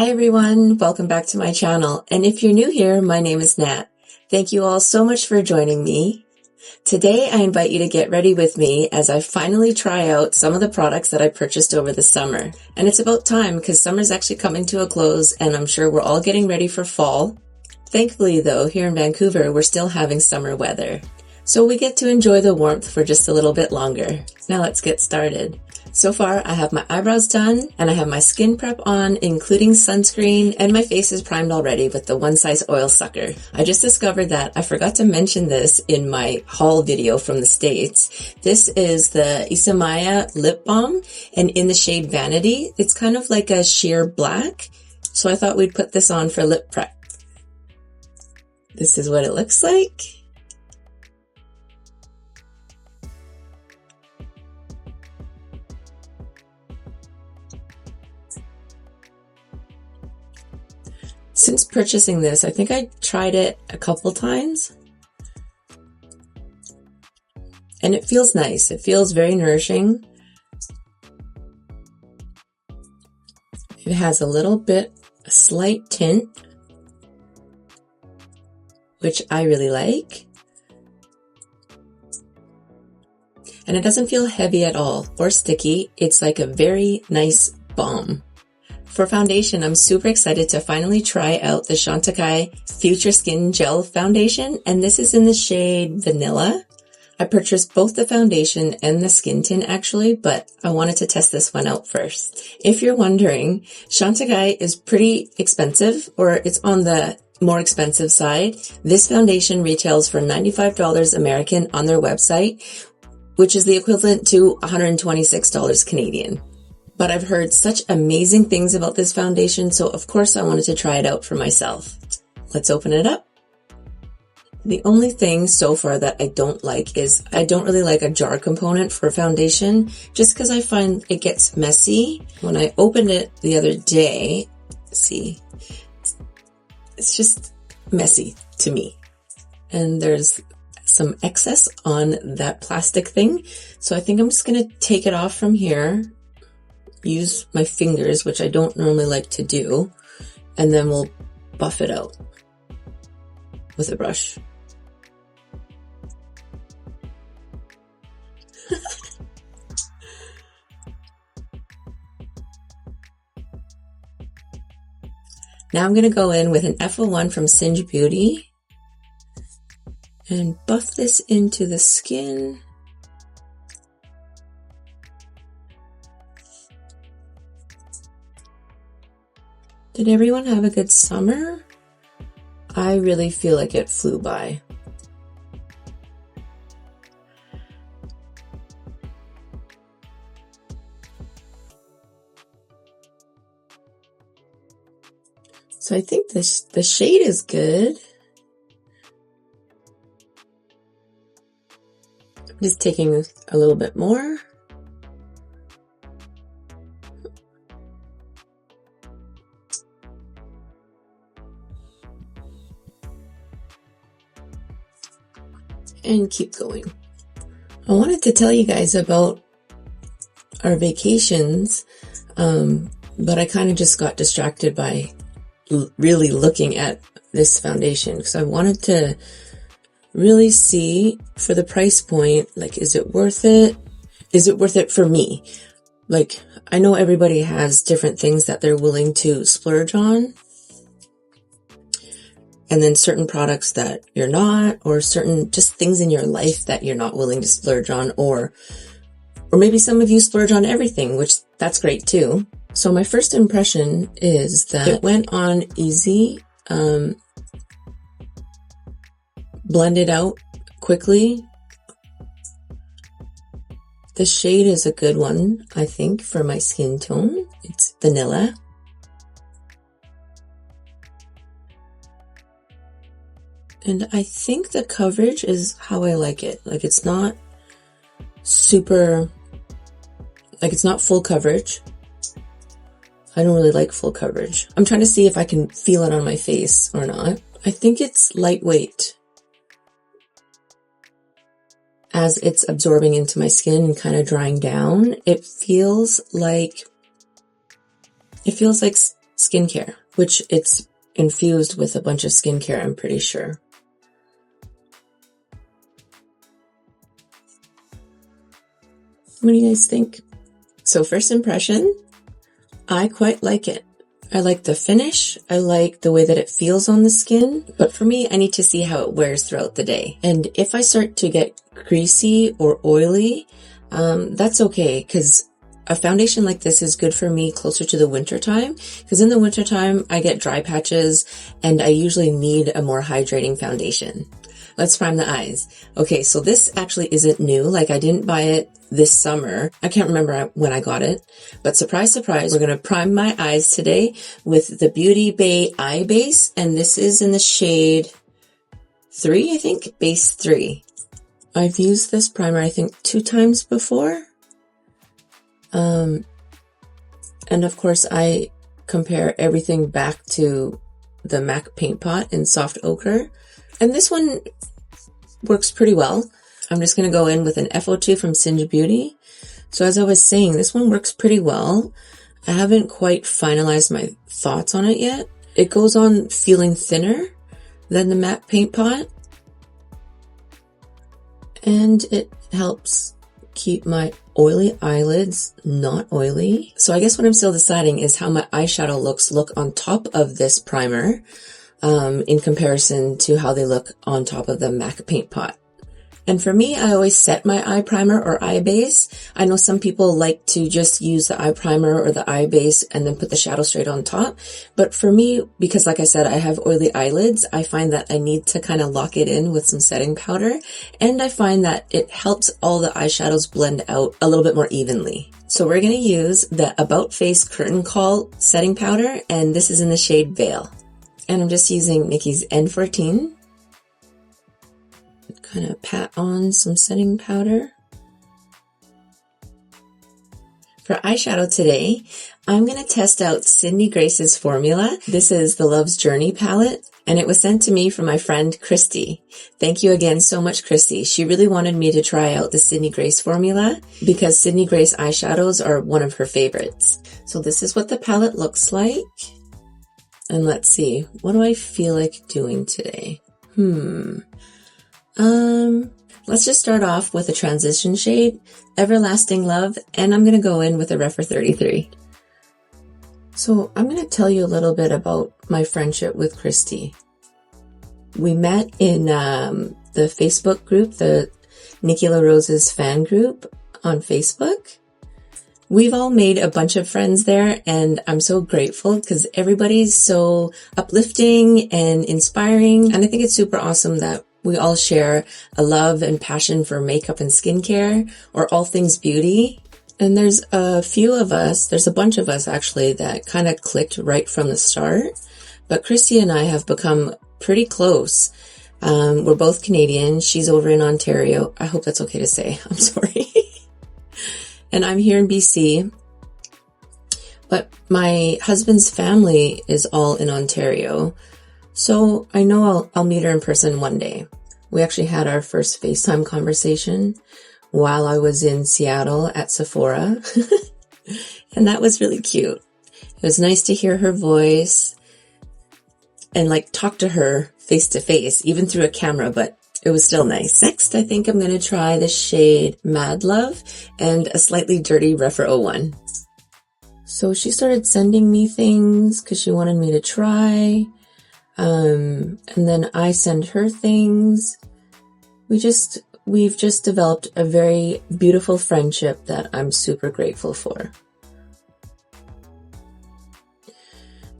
Hi everyone, welcome back to my channel. And if you're new here, my name is Nat. Thank you all so much for joining me. Today I invite you to get ready with me as I finally try out some of the products that I purchased over the summer. And it's about time because summer's actually coming to a close and I'm sure we're all getting ready for fall. Thankfully though, here in Vancouver, we're still having summer weather. So we get to enjoy the warmth for just a little bit longer. Now let's get started. So far, I have my eyebrows done and I have my skin prep on, including sunscreen, and my face is primed already with the One Size Oil Sucker. I just discovered that I forgot to mention this in my haul video from the States. This is the Isamaya lip balm, and in the shade Vanity. It's kind of like a sheer black, so I thought we'd put this on for lip prep. This is what it looks like. Since purchasing this, I think I tried it a couple times and it feels nice. It feels very nourishing. It has a slight tint, which I really like. And it doesn't feel heavy at all or sticky. It's like a very nice balm. For foundation, I'm super excited to finally try out the Chantecaille Future Skin Gel Foundation, and this is in the shade Vanilla. I purchased both the foundation and the skin tint actually, but I wanted to test this one out first. If you're wondering, Chantecaille is pretty expensive, or it's on the more expensive side. This foundation retails for $95 American on their website, which is the equivalent to $126 Canadian. But I've heard such amazing things about this foundation, so of course I wanted to try it out for myself. Let's open it up. The only thing so far that I don't like is I don't really like a jar component for foundation, just because I find it gets messy. When I opened it the other day, see, it's just messy to me. And there's some excess on that plastic thing, so I think I'm just going to take it off from here. Use my fingers, which I don't normally like to do, and then we'll buff it out with a brush. Now I'm going to go in with an F01 from Singe Beauty and buff this into the skin. Did everyone have a good summer? I really feel like it flew by. So I think the shade is good. I'm just taking a little bit more. And keep going. I wanted to tell you guys about our vacations, but I kind of just got distracted by really looking at this foundation because I wanted to really see for the price point, like, is it worth it? Is it worth it for me? Like, I know everybody has different things that they're willing to splurge on. And then certain products that you're not, or certain just things in your life that you're not willing to splurge on, or maybe some of you splurge on everything, which that's great too. So my first impression is that it went on easy, blended out quickly. The shade is a good one, I think, for my skin tone. It's Vanilla. And I think the coverage is how I like it. Like, it's not super, like, it's not full coverage. I don't really like full coverage. I'm trying to see if I can feel it on my face or not. I think it's lightweight as it's absorbing into my skin and kind of drying down. It feels like skincare, which it's infused with a bunch of skincare, I'm pretty sure. What do you guys think? So first impression, I quite like it. I like the finish. I like the way that it feels on the skin. But for me, I need to see how it wears throughout the day. And if I start to get greasy or oily, that's okay, because a foundation like this is good for me closer to the winter time, because in the winter time I get dry patches and I usually need a more hydrating foundation. Let's prime the eyes. Okay, so this actually isn't new. Like, I didn't buy it this summer. I can't remember when I got it, but surprise, surprise, we're going to prime my eyes today with the Beauty Bay Eye Base, and this is in the shade 3, I think, base 3. I've used this primer, I think, 2 times before. And of course, I compare everything back to the MAC Paint Pot in Soft Ochre. And this one works pretty well. I'm just going to go in with an FO2 from Singe Beauty. So as I was saying, this one works pretty well. I haven't quite finalized my thoughts on it yet. It goes on feeling thinner than the MAC Paint Pot. And it helps keep my oily eyelids not oily. So I guess what I'm still deciding is how my eyeshadow looks on top of this primer, in comparison to how they look on top of the MAC Paint Pot. And for me, I always set my eye primer or eye base. I know some people like to just use the eye primer or the eye base and then put the shadow straight on top. But for me, because like I said, I have oily eyelids, I find that I need to kind of lock it in with some setting powder. And I find that it helps all the eyeshadows blend out a little bit more evenly. So we're going to use the About Face Curtain Call setting powder, and this is in the shade Veil. And I'm just using Nikki's N14. Kind of pat on some setting powder. For eyeshadow today, I'm going to test out Sydney Grace's formula. This is the Love's Journey palette, and it was sent to me from my friend Kristie. Thank you again so much, Kristie. She really wanted me to try out the Sydney Grace formula because Sydney Grace eyeshadows are one of her favorites. So this is what the palette looks like. And let's see, what do I feel like doing today? Let's just start off with a transition shade, Everlasting Love, and I'm going to go in with a Rephr 33. So I'm going to tell you a little bit about my friendship with Kristie. We met in the Facebook group, the Nikki LaRose's fan group on Facebook. We've all made a bunch of friends there, and I'm so grateful because everybody's so uplifting and inspiring, and I think it's super awesome that we all share a love and passion for makeup and skincare, or all things beauty. And there's a few of us, there's a bunch of us actually, that kind of clicked right from the start. But Kristie and I have become pretty close. We're both Canadian. She's over in Ontario. I hope that's okay to say. I'm sorry. And I'm here in BC. But my husband's family is all in Ontario. So I know I'll meet her in person one day. We actually had our first FaceTime conversation while I was in Seattle at Sephora. And that was really cute. It was nice to hear her voice and like talk to her face to face, even through a camera, but it was still nice. Next, I think I'm going to try the shade Mad Love and a slightly dirty Rephr 01. So she started sending me things because she wanted me to try. And then I send her things. We've just developed a very beautiful friendship that I'm super grateful for.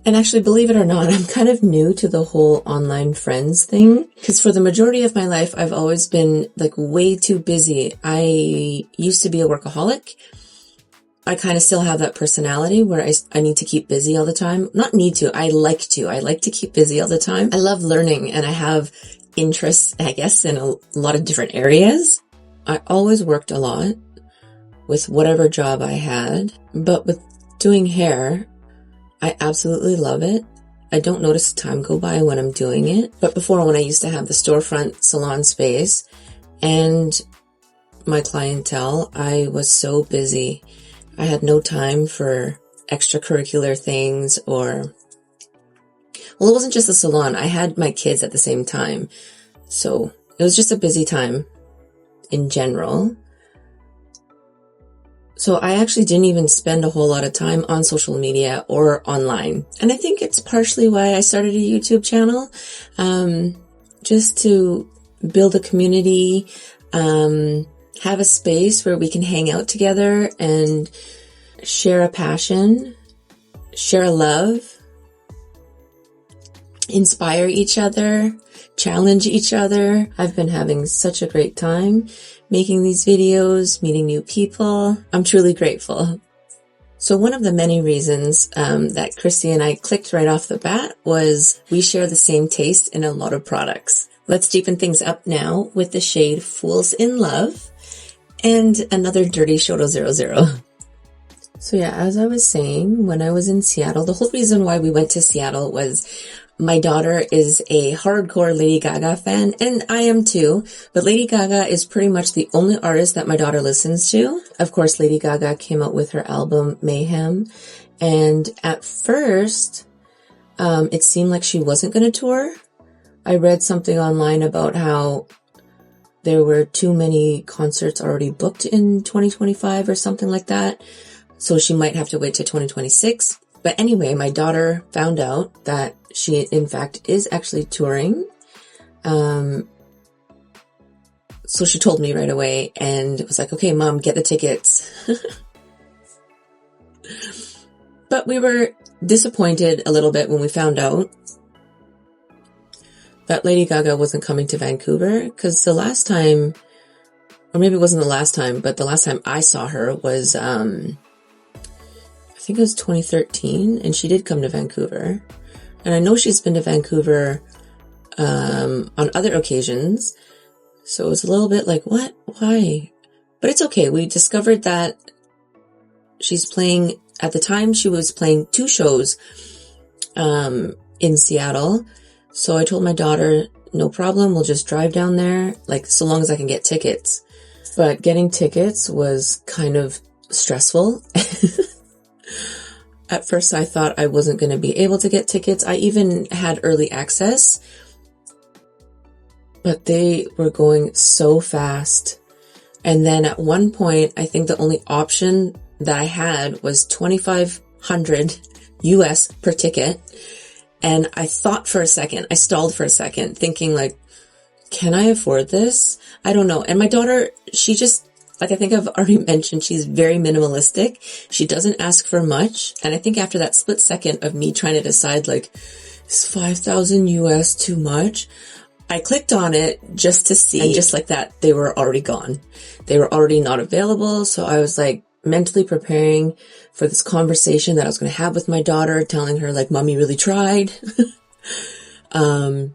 And actually, believe it or not, I'm kind of new to the whole online friends thing, because for the majority of my life, I've always been like way too busy. I used to be a workaholic. I kind of still have that personality where I need to keep busy all the time. Not need to, I like to. I like to keep busy all the time. I love learning, and I have interests, I guess, in a lot of different areas. I always worked a lot with whatever job I had, but with doing hair, I absolutely love it. I don't notice time go by when I'm doing it. But before, when I used to have the storefront salon space and my clientele, I was so busy. I had no time for extracurricular things or, well, it wasn't just the salon. I had my kids at the same time. So it was just a busy time in general. So I actually didn't even spend a whole lot of time on social media or online. And I think it's partially why I started a YouTube channel, just to build a community, have a space where we can hang out together and share a passion, share a love, inspire each other, challenge each other. I've been having such a great time making these videos, meeting new people. I'm truly grateful. So one of the many reasons that Kristie and I clicked right off the bat was we share the same taste in a lot of products. Let's deepen things up now with the shade Fools in Love and another Dirty Shoto 00. So yeah, as I was saying, when I was in Seattle, the whole reason why we went to Seattle was my daughter is a hardcore Lady Gaga fan, and I am too, but Lady Gaga is pretty much the only artist that my daughter listens to. Of course, Lady Gaga came out with her album Mayhem, and at first, it seemed like she wasn't going to tour. I read something online about how there were too many concerts already booked in 2025 or something like that, so she might have to wait till 2026. But anyway, my daughter found out that she, in fact, is actually touring. So she told me right away and was like, okay, Mom, get the tickets. But we were disappointed a little bit when we found out that Lady Gaga wasn't coming to Vancouver, because the last time, or maybe it wasn't the last time, but the last time I saw her was, I think it was 2013, and she did come to Vancouver. And I know she's been to Vancouver on other occasions, so it was a little bit like, what? Why? But it's okay. We discovered that she's playing, at the time she was playing 2 shows in Seattle. So I told my daughter, no problem, we'll just drive down there, like, so long as I can get tickets. But getting tickets was kind of stressful. At first I thought I wasn't going to be able to get tickets. I even had early access, but they were going so fast. And then at one point, I think the only option that I had was $2,500 US per ticket. And I thought for a second, I stalled for a second, thinking like, can I afford this? I don't know. And my daughter, she just, like I think I've already mentioned, she's very minimalistic. She doesn't ask for much. And I think after that split second of me trying to decide, like, is 5,000 US too much? I clicked on it just to see. And just like that, they were already gone. They were already not available. So I was like mentally preparing for this conversation that I was going to have with my daughter, telling her like, Mommy really tried. But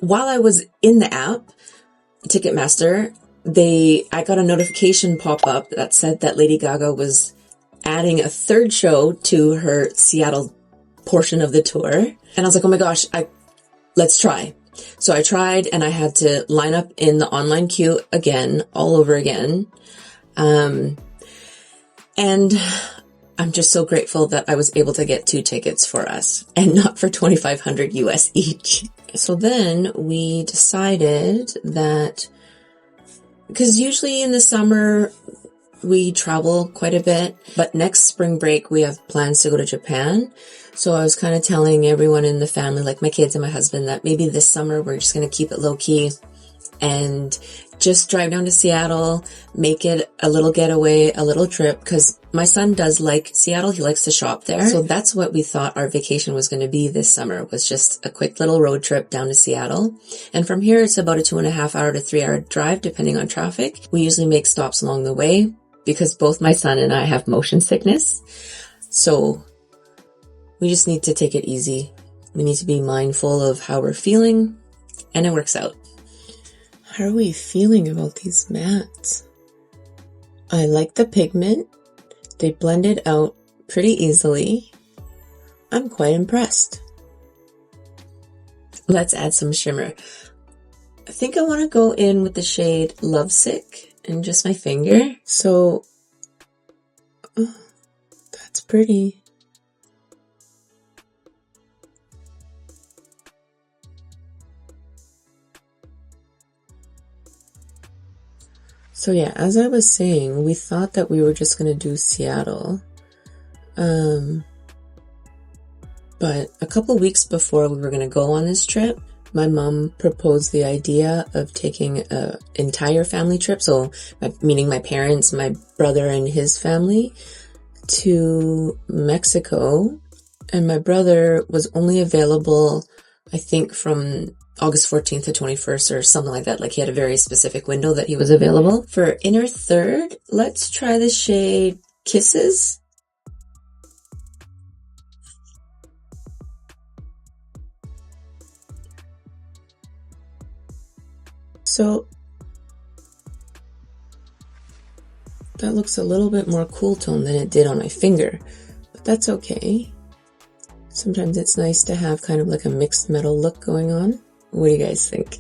while I was in the app, Ticketmaster, I got a notification pop up that said that Lady Gaga was adding a 3rd show to her Seattle portion of the tour. And I was like, oh my gosh, let's try. So I tried, and I had to line up in the online queue again, all over again. And I'm just so grateful that I was able to get 2 tickets for us and not for $2,500 US each. So then we decided that, because usually in the summer we travel quite a bit, but next spring break we have plans to go to Japan. So I was kind of telling everyone in the family, like my kids and my husband, that maybe this summer we're just going to keep it low key and just drive down to Seattle, make it a little getaway, a little trip, because my son does like Seattle. He likes to shop there. So that's what we thought our vacation was going to be this summer, was just a quick little road trip down to Seattle. And from here, it's about a 2.5 hour to 3 hour drive, depending on traffic. We usually make stops along the way because both my son and I have motion sickness. So we just need to take it easy. We need to be mindful of how we're feeling, and it works out. How are we feeling about these mats? I like the pigment. They blended out pretty easily. I'm quite impressed. Let's add some shimmer. I think I want to go in with the shade Lovesick and just my finger. So pretty. So yeah, as I was saying, we thought that we were just going to do Seattle. But a couple weeks before we were going to go on this trip, my mom proposed the idea of taking an entire family trip, so meaning my parents, my brother and his family, to Mexico. And my brother was only available, I think, from August 14th to 21st or something like that. Like, he had a very specific window that he was available. For inner third, let's try the shade Kisses. So that looks a little bit more cool tone than it did on my finger, but that's okay. Sometimes it's nice to have kind of like a mixed metal look going on. What do you guys think?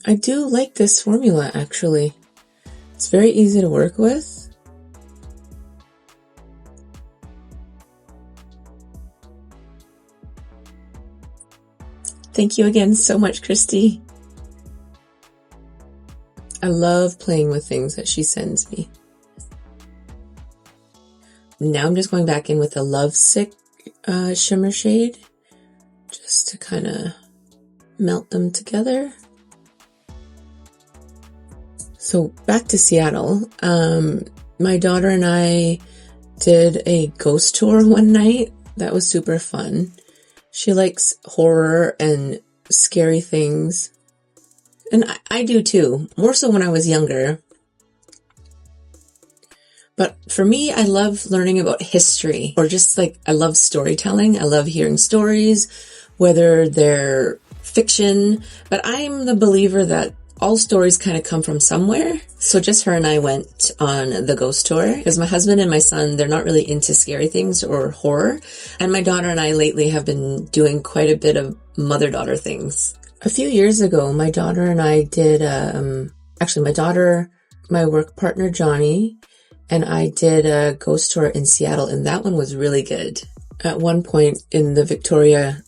I do like this formula, actually. It's very easy to work with. Thank you again so much, Kristie. I love playing with things that she sends me. Now I'm just going back in with a Lovesick shimmer shade, just to kind of melt them together. So back to Seattle. My daughter and I did a ghost tour one night. That was super fun. She likes horror and scary things. And I do too, more so when I was younger. But for me, I love learning about history, or just like, I love storytelling. I love hearing stories, whether they're fiction. But I'm the believer that all stories kind of come from somewhere. So just her and I went on the ghost tour because my husband and my son, they're not really into scary things or horror. And my daughter and I lately have been doing quite a bit of mother-daughter things. A few years ago, my daughter and I did, my work partner, Johnny, and I did a ghost tour in Seattle, and that one was really good. At one point in the Victoria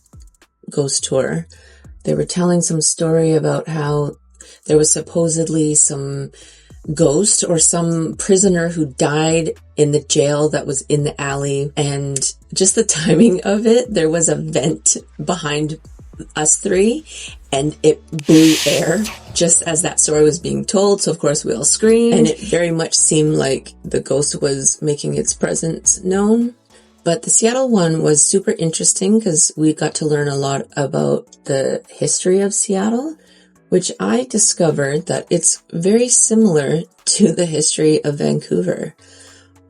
ghost tour, they were telling some story about how there was supposedly some ghost or some prisoner who died in the jail that was in the alley, and just the timing of it, there was a vent behind us three and it blew air just as that story was being told. So of course we all screamed, and it very much seemed like the ghost was making its presence known. But the Seattle one was super interesting because we got to learn a lot about the history of Seattle, which I discovered that it's very similar to the history of Vancouver.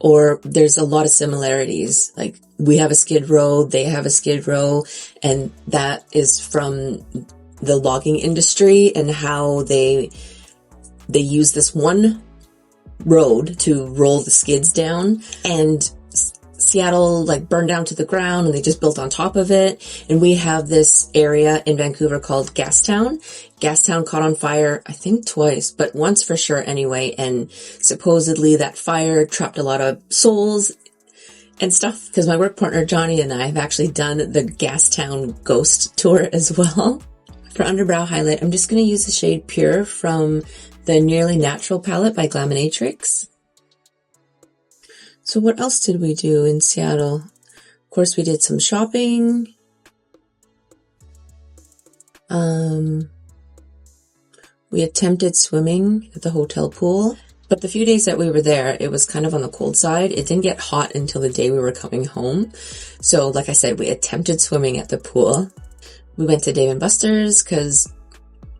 Or there's a lot of similarities. Like, we have a skid row, they have a skid row, and that is from the logging industry and how they use this one road to roll the skids down. And Seattle like burned down to the ground and they just built on top of it. And we have this area in Vancouver called Gastown. Gastown caught on fire, I think twice, but once for sure anyway. And supposedly that fire trapped a lot of souls and stuff, because my work partner Johnny and I have actually done the Gastown ghost tour as well. For underbrow highlight, I'm just going to use the shade Pure from the Nearly Natural palette by Glaminatrix. So what else did we do in Seattle? Of course, we did some shopping. We attempted swimming at the hotel pool, but the few days that we were there, it was kind of on the cold side. It didn't get hot until the day we were coming home. So like I said, we attempted swimming at the pool. We went to Dave & Buster's because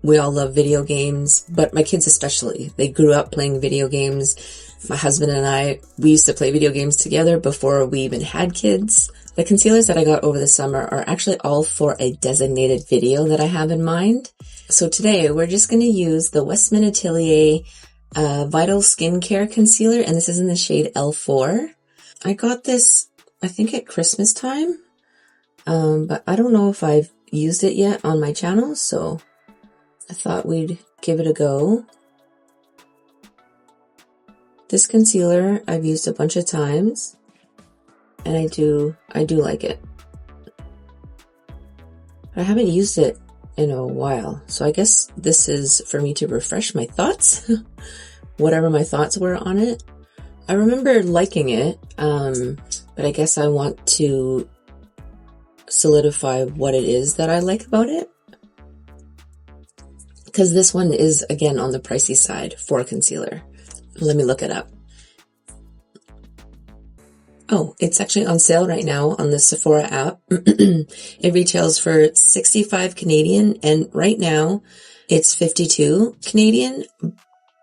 we all love video games, but my kids especially. They grew up playing video games. My husband and I, we used to play video games together before we even had kids. The concealers that I got over the summer are actually all for a designated video that I have in mind. So today we're just going to use the Westman Atelier Vital Skincare Concealer, and this is in the shade L4. I got this, I think at Christmas time, but I don't know if I've used it yet on my channel, so I thought we'd give it a go. This concealer I've used a bunch of times, and I do like it. I haven't used it in a while, so I guess this is for me to refresh my thoughts, whatever my thoughts were on it. I remember liking it, but I guess I want to solidify what it is that I like about it. Because this one is, again, on the pricey side for a concealer. Let me look it up. Oh, it's actually on sale right now on the Sephora app. It retails for 65 Canadian, and right now it's 52 Canadian.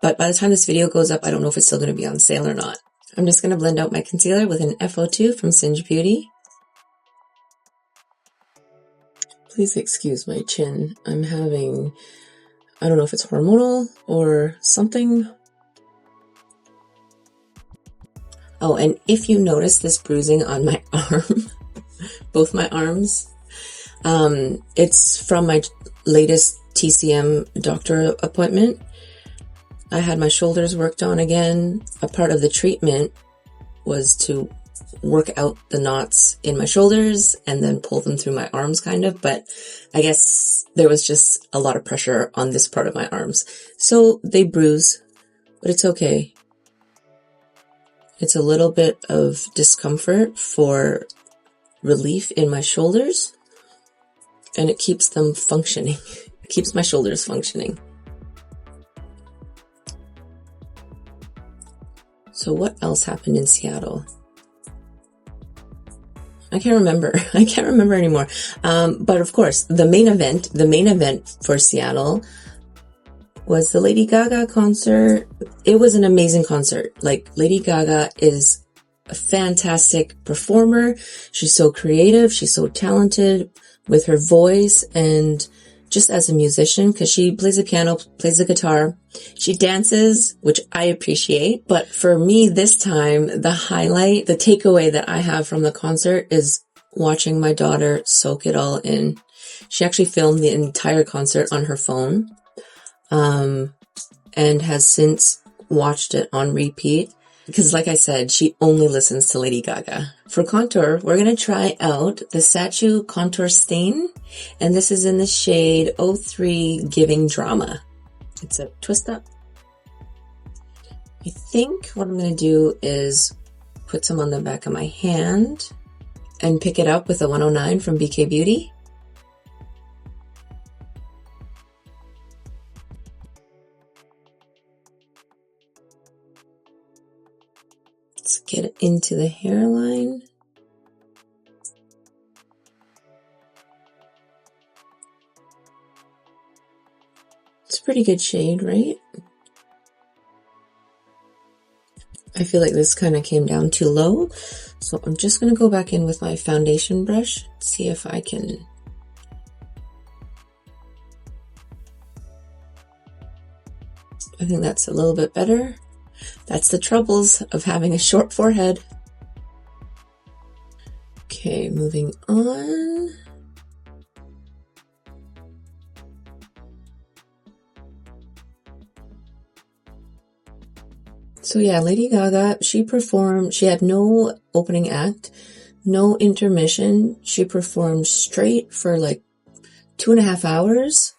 But by the time this video goes up, I don't know if it's still going to be on sale or not. I'm just going to blend out my concealer with an FO2 from Singe Beauty. Please excuse my chin. I'm having, I don't know if it's hormonal or something. Oh, and if you notice this bruising on my arm, both my arms, it's from my latest TCM doctor appointment. I had my shoulders worked on again. A part of the treatment was to work out the knots in my shoulders and then pull them through my arms kind of, but I guess there was just a lot of pressure on this part of my arms. So they bruise, but it's okay. It's a little bit of discomfort for relief in my shoulders, and it keeps them functioning. It keeps my shoulders functioning. So what else happened in Seattle? I can't remember. I can't remember anymore. But of course, the main event for Seattle was the Lady Gaga concert. It was an amazing concert. Like, Lady Gaga is a fantastic performer. She's so creative. She's so talented with her voice and just as a musician, because she plays the piano, plays the guitar. She dances, which I appreciate. But for me this time, the highlight, the takeaway that I have from the concert is watching my daughter soak it all in. She actually filmed the entire concert on her phone, and has since watched it on repeat. Because like I said, she only listens to Lady Gaga. For contour, we're going to try out the Sachu Contour Stain. And this is in the shade 03 Giving Drama. It's a twist up. I think what I'm going to do is put some on the back of my hand and pick it up with a 109 from BK Beauty. Let's get it into the hairline. It's a pretty good shade, right? I feel like this kind of came down too low, so I'm just going to go back in with my foundation brush, see if I can I think that's a little bit better. That's the troubles of having a short forehead. Okay, moving on. So yeah, Lady Gaga, she performed, she had no opening act, no intermission. She performed straight for like 2.5 hours.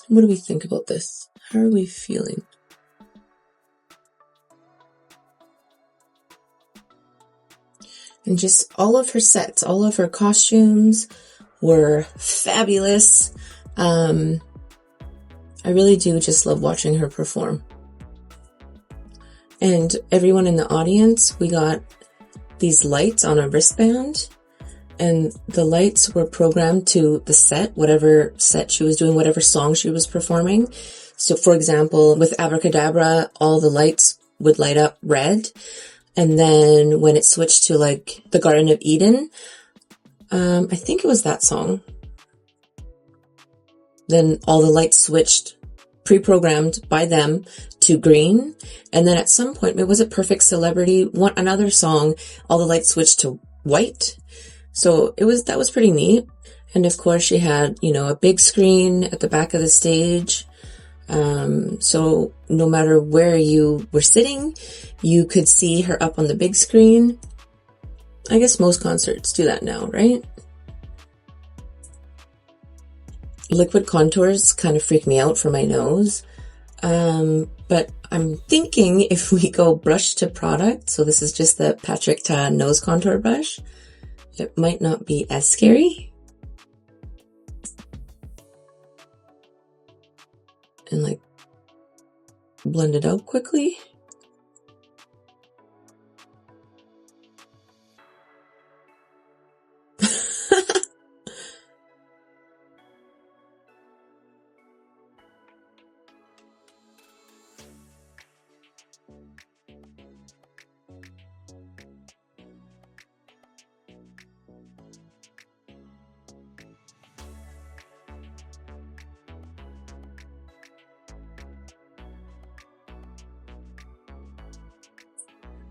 What do we think about this? How are we feeling? And just all of her sets, all of her costumes were fabulous. I really do just love watching her perform. And everyone in the audience, we got these lights on a wristband, and the lights were programmed to the set, whatever set she was doing, whatever song she was performing. So for example, with Abracadabra, all the lights would light up red. And then when it switched to like the Garden of Eden, I think it was that song, then all the lights switched pre-programmed by them to green. And then at some point, was it Perfect Celebrity? Another song, all the lights switched to white. So that was pretty neat. And of course she had, a big screen at the back of the stage. So no matter where you were sitting, you could see her up on the big screen. I guess most concerts do that now, right? Liquid contours kind of freak me out for my nose. But I'm thinking if we go brush to product, so this is just the Patrick Ta nose contour brush, it might not be as scary. And blend it out quickly.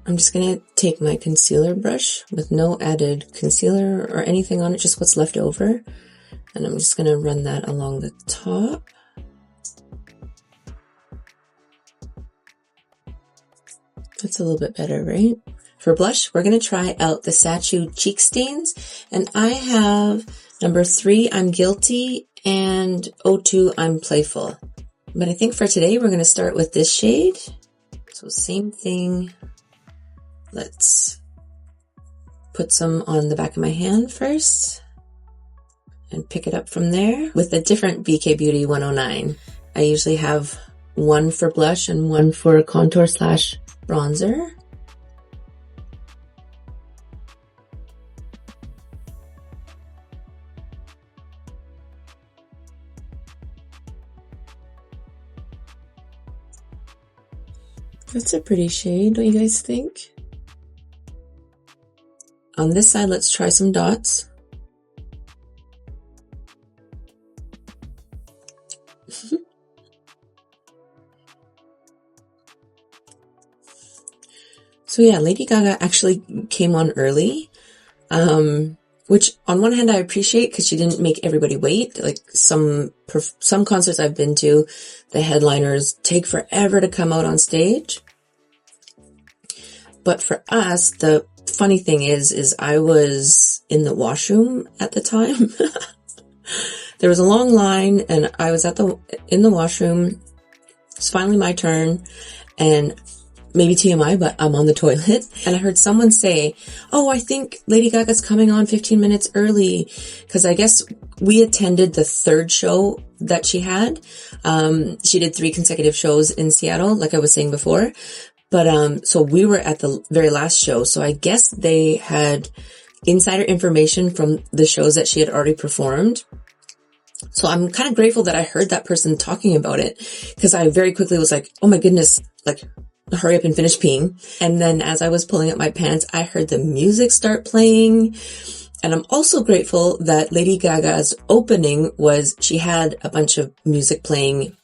I'm just going to take my concealer brush with no added concealer or anything on it, just what's left over. And I'm just going to run that along the top. That's a little bit better, right? For blush, we're going to try out the Sachu Cheek Stains. And I have number 3, I'm Guilty, and 02, I'm Playful. But I think for today, we're going to start with this shade. So same thing. Let's put some on the back of my hand first and pick it up from there with a different BK Beauty 109. I usually have one for blush and one for contour / bronzer. That's a pretty shade, don't you guys think? On this side, let's try some dots. So yeah, Lady Gaga actually came on early, which on one hand I appreciate because she didn't make everybody wait. Like some concerts I've been to, the headliners take forever to come out on stage. But for us, the funny thing is I was in the washroom at the time. There was a long line and I was in the washroom. It's finally my turn, and maybe TMI, but I'm on the toilet and I heard someone say, "Oh, I think Lady Gaga's coming on 15 minutes early." Cause I guess we attended the third show that she had. She did 3 consecutive shows in Seattle, like I was saying before. But, so we were at the very last show. So I guess they had insider information from the shows that she had already performed. So I'm kind of grateful that I heard that person talking about it, because I very quickly was like, oh my goodness, hurry up and finish peeing. And then as I was pulling up my pants, I heard the music start playing. And I'm also grateful that Lady Gaga's opening she had a bunch of music playing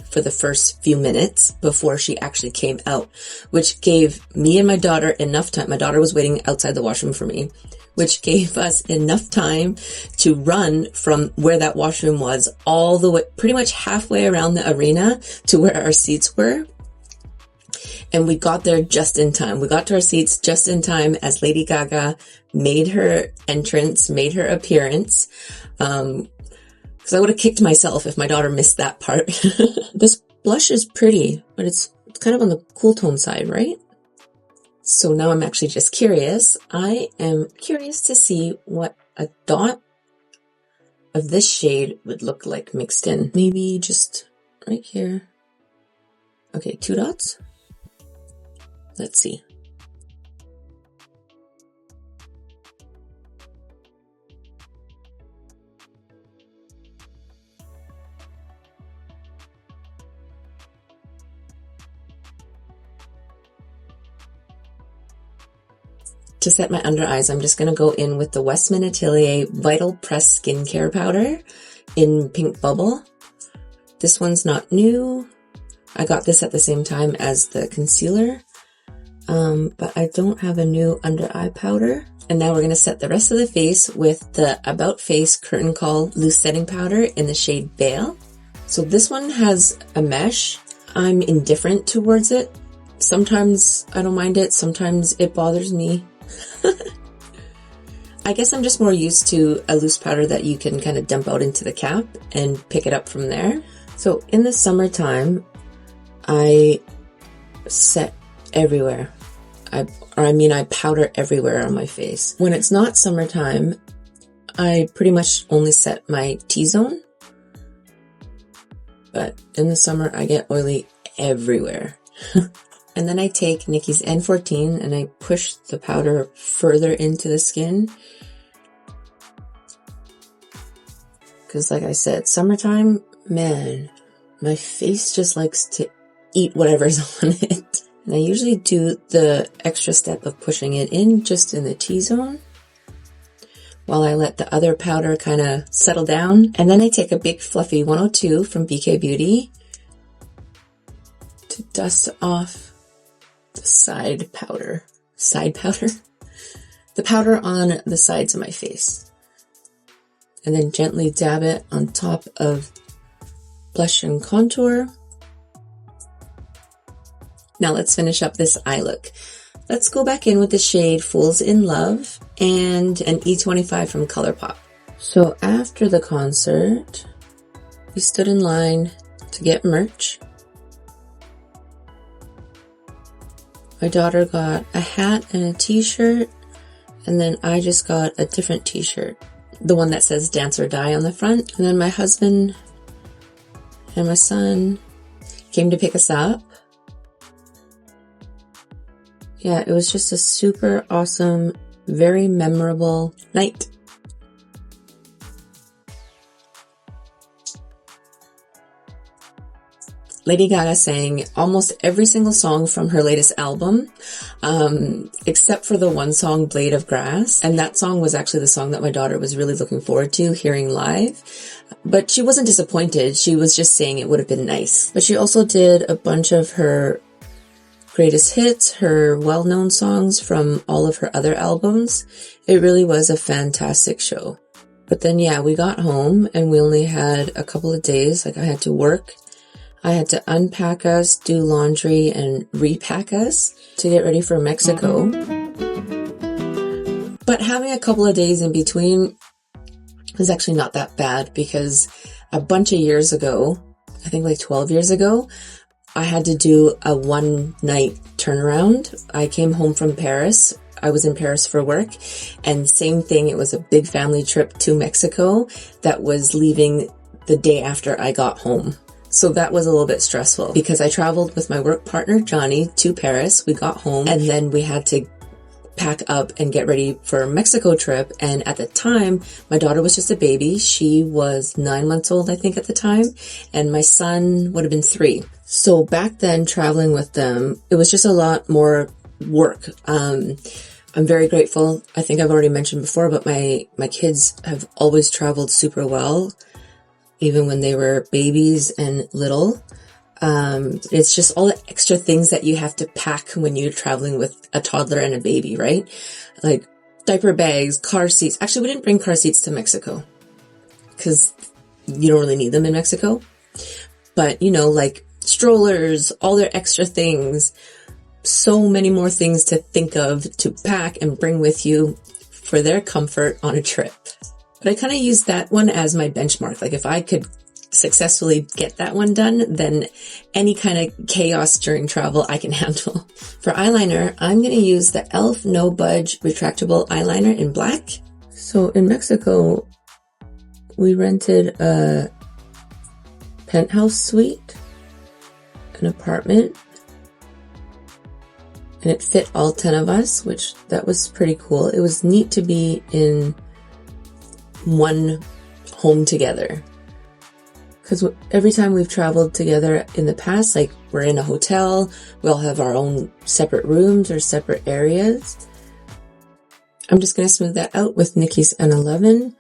for the first few minutes before she actually came out, which gave me and my daughter enough time. My daughter was waiting outside the washroom for me, which gave us enough time to run from where that washroom was all the way, pretty much halfway around the arena to where our seats were. And we got there just in time. We got to our seats just in time as Lady Gaga made her entrance, made her appearance. Because I would have kicked myself if my daughter missed that part. This blush is pretty, but it's kind of on the cool tone side, right? So now I'm actually just curious. I am curious to see what a dot of this shade would look like mixed in. Maybe just right here. Okay, 2 dots. Let's see. To set my under eyes, I'm just going to go in with the Westman Atelier Vital Press Skincare Powder in Pink Bubble. This one's not new. I got this at the same time as the concealer, but I don't have a new under eye powder. And now we're going to set the rest of the face with the About Face Curtain Call Loose Setting Powder in the shade Veil. So this one has a mesh. I'm indifferent towards it. Sometimes I don't mind it, sometimes it bothers me. I guess I'm just more used to a loose powder that you can kind of dump out into the cap and pick it up from there. So in the summertime, I set everywhere. I powder everywhere on my face. When it's not summertime, I pretty much only set my T-zone. But in the summer, I get oily everywhere. And then I take Nikki's N14 and I push the powder further into the skin. Because like I said, summertime, man, my face just likes to eat whatever's on it. And I usually do the extra step of pushing it in just in the T-zone, while I let the other powder kind of settle down. And then I take a big fluffy 102 from BK Beauty to dust off the side powder, the powder on the sides of my face. And then gently dab it on top of blush and contour. Now let's finish up this eye look. Let's go back in with the shade Fools in Love and an E25 from ColourPop. So after the concert, we stood in line to get merch. My daughter got a hat and a t-shirt, and then I just got a different t-shirt, the one that says Dance or Die on the front. And then my husband and my son came to pick us up. Yeah, it was just a super awesome, very memorable night. Lady Gaga sang almost every single song from her latest album, except for the one song, Blade of Grass. And that song was actually the song that my daughter was really looking forward to hearing live. But she wasn't disappointed. She was just saying it would have been nice. But she also did a bunch of her greatest hits, her well-known songs from all of her other albums. It really was a fantastic show. But then, yeah, we got home and we only had a couple of days. Like, I had to work. I had to unpack us, do laundry, and repack us to get ready for Mexico. But having a couple of days in between was actually not that bad, because a bunch of years ago, I think like 12 years ago, I had to do a one-night turnaround. I came home from Paris. I was in Paris for work, and same thing. It was a big family trip to Mexico that was leaving the day after I got home. So that was a little bit stressful because I traveled with my work partner, Johnny, to Paris. We got home and then we had to pack up and get ready for a Mexico trip. And at the time, my daughter was just a baby. She was 9 months old, I think, at the time. And my son would have been 3. So back then, traveling with them, it was just a lot more work. I'm very grateful. I think I've already mentioned before, but my kids have always traveled super well, even when they were babies and little. It's just all the extra things that you have to pack when you're traveling with a toddler and a baby, right? Like diaper bags, car seats. Actually, we didn't bring car seats to Mexico because you don't really need them in Mexico. But, you know, like strollers, all their extra things, so many more things to think of, to pack and bring with you for their comfort on a trip. But I kind of use that one as my benchmark. Like if I could successfully get that one done, then any kind of chaos during travel I can handle. For eyeliner, I'm going to use the e.l.f. No Budge retractable eyeliner in black. So in Mexico, we rented a penthouse suite, an apartment, and it fit all 10 of us, which that was pretty cool. It was neat to be in one home together. Because every time we've traveled together in the past, like we're in a hotel, we all have our own separate rooms or separate areas. I'm just going to smooth that out with Nikki's N11.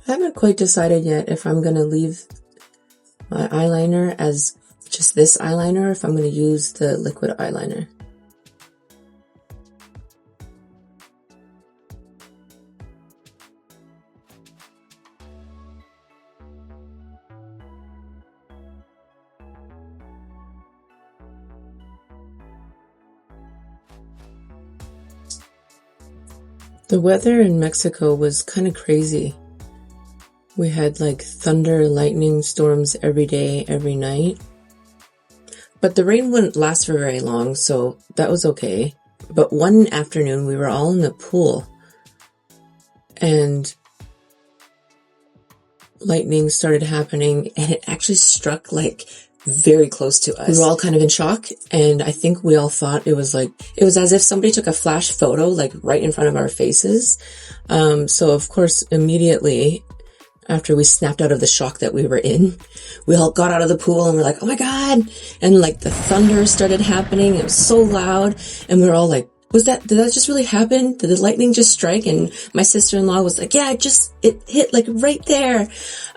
I haven't quite decided yet if I'm going to leave my eyeliner as just this eyeliner, or if I'm going to use the liquid eyeliner. The weather in Mexico was kind of crazy. We had like thunder, lightning storms every day, every night. But the rain wouldn't last for very long, so that was okay. But one afternoon, we were all in the pool, and lightning started happening, and it actually struck like very close to us. We were all kind of in shock, and I think we all thought it was as if somebody took a flash photo like right in front of our faces. So of course, immediately after we snapped out of the shock that we were in, we all got out of the pool and we're like, oh my God. And like the thunder started happening. It was so loud. And we were all like, did that just really happen? Did the lightning just strike? And my sister-in-law was like, yeah, it hit like right there.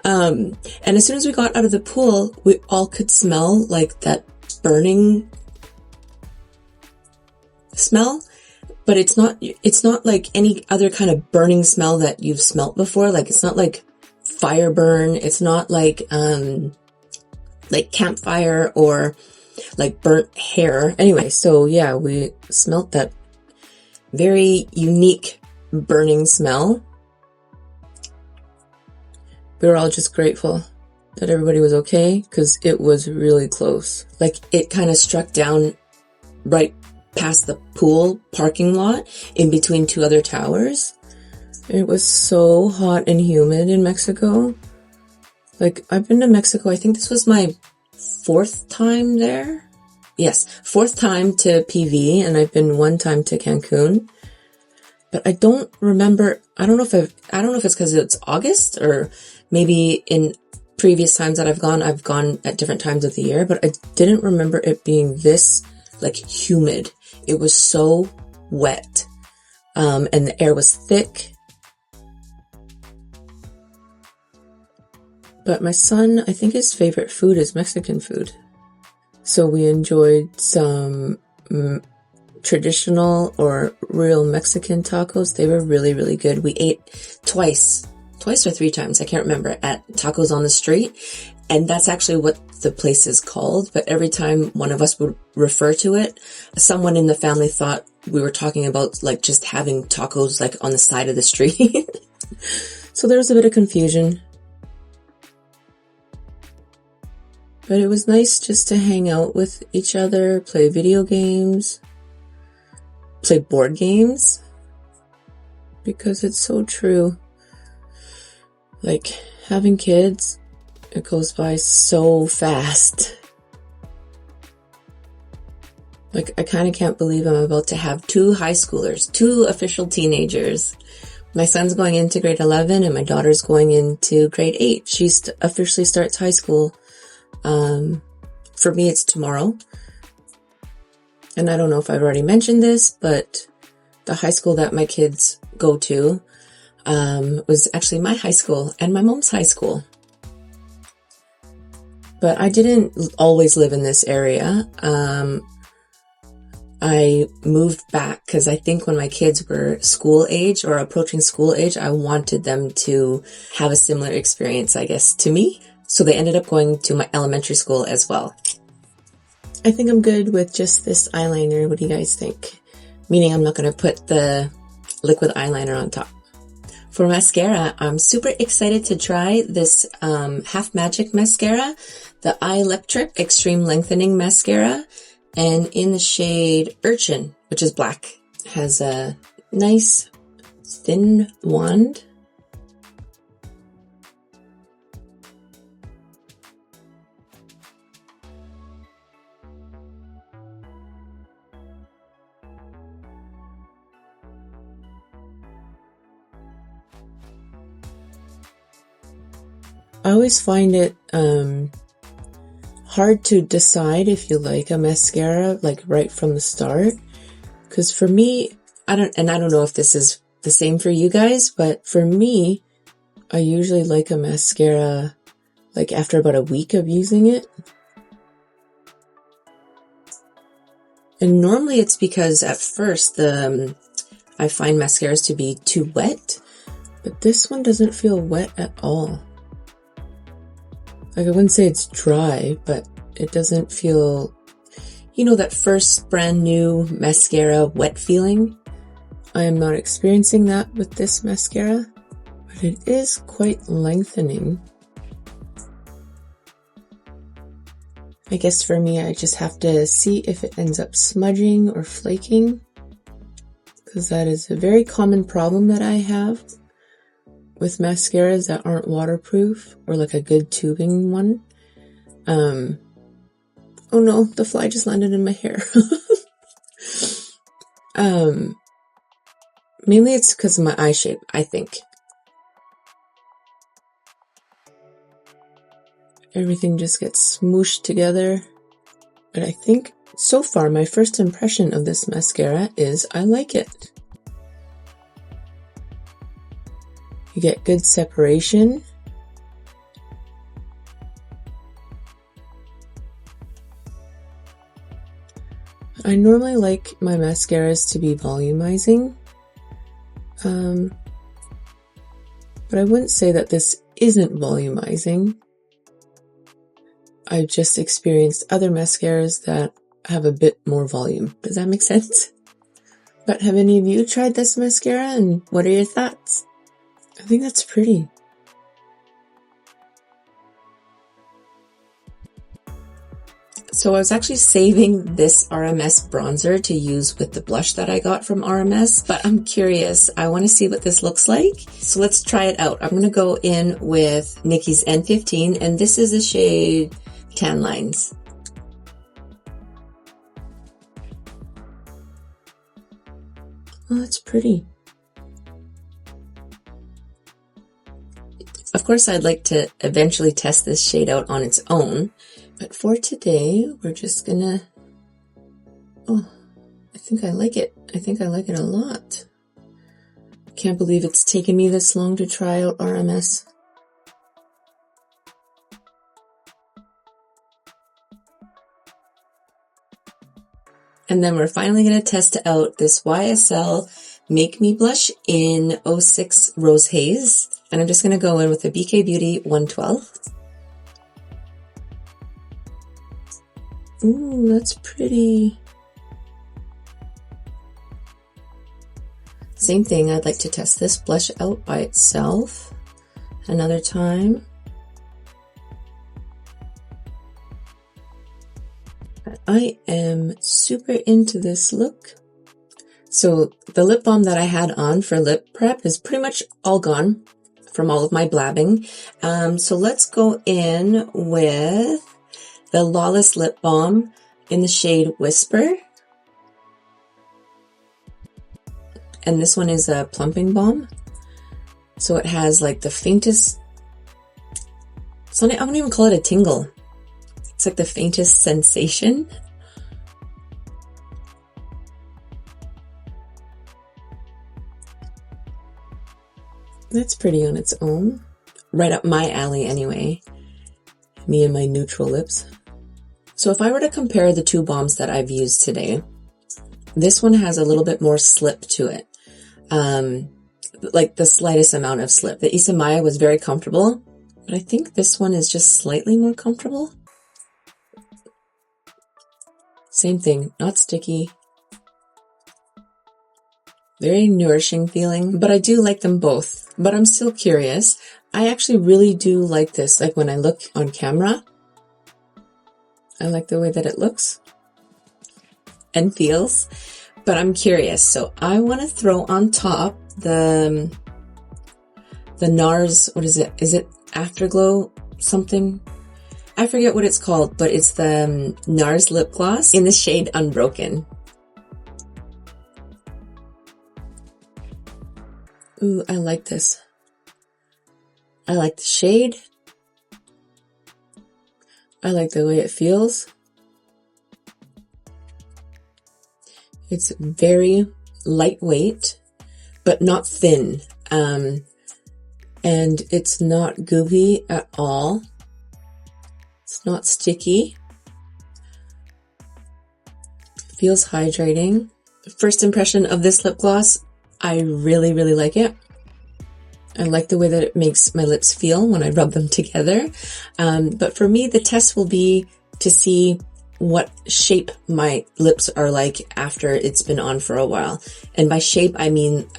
And as soon as we got out of the pool, we all could smell like that burning smell. But it's not like any other kind of burning smell that you've smelt before. Like, it's not like fire burn. It's not like campfire or like burnt hair. Anyway, so yeah, we smelt that very unique burning smell. We were all just grateful that everybody was okay, because it was really close. Like, it kind of struck down right past the pool parking lot in between two other towers. It was so hot and humid in Mexico. Like, I've been to Mexico, I think this was my 4th time there. Yes, 4th time to PV, and I've been 1 time to Cancun. But I don't remember, I don't know if it's because it's August, or maybe in previous times that I've gone at different times of the year, but I didn't remember it being this, like, humid. It was so wet. And the air was thick. But my son, I think his favorite food is Mexican food. So we enjoyed some traditional or real Mexican tacos. They were really, really good. We ate twice or 3 times, I can't remember, at Tacos on the Street. And that's actually what the place is called. But every time one of us would refer to it, someone in the family thought we were talking about like just having tacos like on the side of the street. So there was a bit of confusion. But it was nice just to hang out with each other, play video games, play board games, because it's so true. Like, having kids, it goes by so fast. Like, I kind of can't believe I'm about to have 2 high schoolers, 2 official teenagers. My son's going into grade 11 and my daughter's going into grade 8. She officially starts high school. For me, it's tomorrow. And I don't know if I've already mentioned this, but the high school that my kids go to, was actually my high school and my mom's high school. But I didn't always live in this area. I moved back because I think when my kids were school age or approaching school age, I wanted them to have a similar experience, I guess, to me. So they ended up going to my elementary school as well. I think I'm good with just this eyeliner. What do you guys think? Meaning I'm not going to put the liquid eyeliner on top. For mascara, I'm super excited to try this Half Magic Mascara, the Eye Electric Extreme Lengthening Mascara, and in the shade Urchin, which is black. It has a nice thin wand. I always find it hard to decide if you like a mascara like right from the start, because for me, I don't know if this is the same for you guys, but for me, I usually like a mascara like after about a week of using it. And normally it's because at first I find mascaras to be too wet, but this one doesn't feel wet at all. Like, I wouldn't say it's dry, but it doesn't feel, you know, that first brand new mascara wet feeling. I am not experiencing that with this mascara, but it is quite lengthening. I guess for me, I just have to see if it ends up smudging or flaking, because that is a very common problem that I have with mascaras that aren't waterproof or like a good tubing one. Oh no, the fly just landed in my hair. Mainly it's because of my eye shape, I think. Everything just gets smooshed together. But I think so far my first impression of this mascara is I like it. You get good separation. I normally like my mascaras to be volumizing. But I wouldn't say that this isn't volumizing. I've just experienced other mascaras that have a bit more volume. Does that make sense? But have any of you tried this mascara, and what are your thoughts? I think that's pretty. So I was actually saving this RMS bronzer to use with the blush that I got from RMS, but I'm curious. I want to see what this looks like. So let's try it out. I'm going to go in with Nikki's N15, and this is the shade Tan Lines. Oh, that's pretty. Of course, I'd like to eventually test this shade out on its own, but for today, we're just gonna... Oh, I think I like it. I think I like it a lot. Can't believe it's taken me this long to try out RMS. And then we're finally going to test out this YSL Make Me Blush in 06 Rose Haze. And I'm just going to go in with a BK Beauty 112. Ooh, that's pretty. Same thing, I'd like to test this blush out by itself another time. I am super into this look. So the lip balm that I had on for lip prep is pretty much all gone from all of my blabbing. So let's go in with the Lawless Lip Balm in the shade Whisper. And this one is a plumping balm. So it has like the faintest, I wouldn't even call it a tingle. It's like the faintest sensation. That's pretty on its own. Right up my alley anyway. Me and my neutral lips. So if I were to compare the two balms that I've used today, this one has a little bit more slip to it. Like the slightest amount of slip. The Isamaya was very comfortable, but I think this one is just slightly more comfortable. Same thing, not sticky. Very nourishing feeling, but I do like them both. But I'm still curious. I actually really do like this. Like when I look on camera, I like the way that it looks and feels, but I'm curious. So I want to throw on top the NARS, what is it? Is it Afterglow something? I forget what it's called, but it's the NARS lip gloss in the shade Unbroken. Ooh, I like this. I like the shade. I like the way it feels. It's very lightweight, but not thin. And it's not goopy at all. It's not sticky. Feels hydrating. First impression of this lip gloss, I really, really like it. I like the way that it makes my lips feel when I rub them together. But for me, the test will be to see what shape my lips are like after it's been on for a while. And by shape, I mean,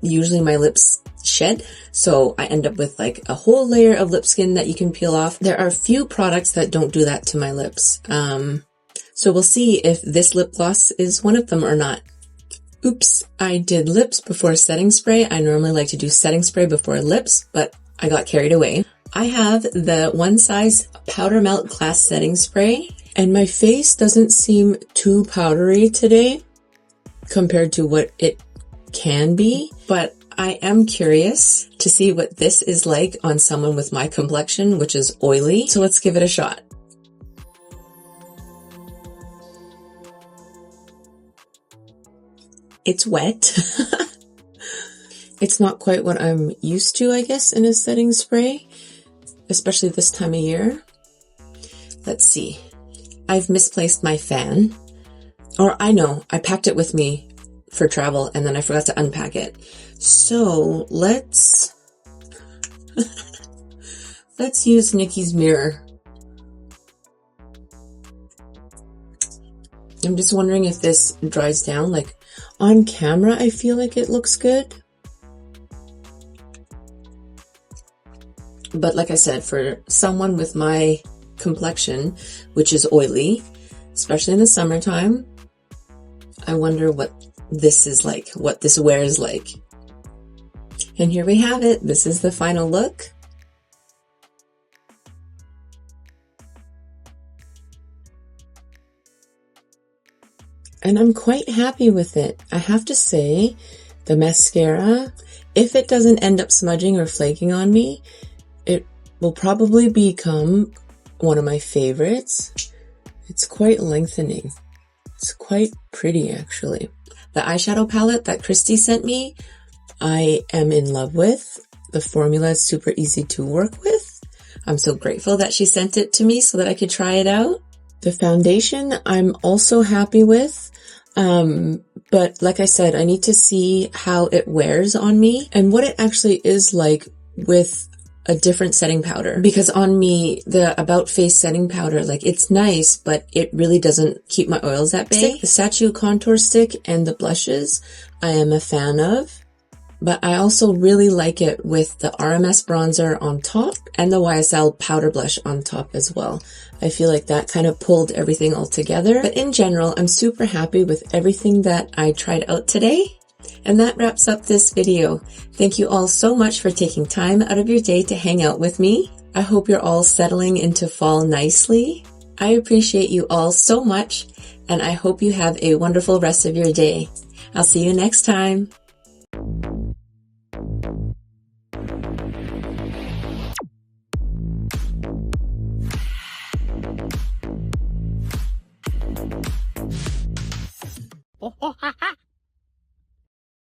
usually my lips shed, so I end up with like a whole layer of lip skin that you can peel off. There are few products that don't do that to my lips. So we'll see if this lip gloss is one of them or not. Oops, I did lips before setting spray. I normally like to do setting spray before lips, but I got carried away. I have the One Size Powder Melt Glass Setting Spray, and my face doesn't seem too powdery today compared to what it can be, but I am curious to see what this is like on someone with my complexion, which is oily. So let's give it a shot. It's wet. It's not quite what I'm used to, I guess, in a setting spray, especially this time of year. Let's see. I've misplaced my fan. Or I know, I packed it with me for travel and then I forgot to unpack it. So let's use Nikki's mirror. I'm just wondering if this dries down. Like on camera, I feel like it looks good. But like I said, for someone with my complexion, which is oily, especially in the summertime, I wonder what this is like, what this wears like. And here we have it. This is the final look. And I'm quite happy with it. I have to say, the mascara, if it doesn't end up smudging or flaking on me, it will probably become one of my favorites. It's quite lengthening. It's quite pretty, actually. The eyeshadow palette that Kristie sent me, I am in love with. The formula is super easy to work with. I'm so grateful that she sent it to me so that I could try it out. The foundation, I'm also happy with. But like I said, I need to see how it wears on me and what it actually is like with a different setting powder. Because on me, the About Face setting powder, like it's nice, but it really doesn't keep my oils at bay. The Statue Contour Stick and the blushes, I am a fan of. But I also really like it with the RMS bronzer on top and the YSL powder blush on top as well. I feel like that kind of pulled everything all together. But in general, I'm super happy with everything that I tried out today. And that wraps up this video. Thank you all so much for taking time out of your day to hang out with me. I hope you're all settling into fall nicely. I appreciate you all so much, and I hope you have a wonderful rest of your day. I'll see you next time. Oh,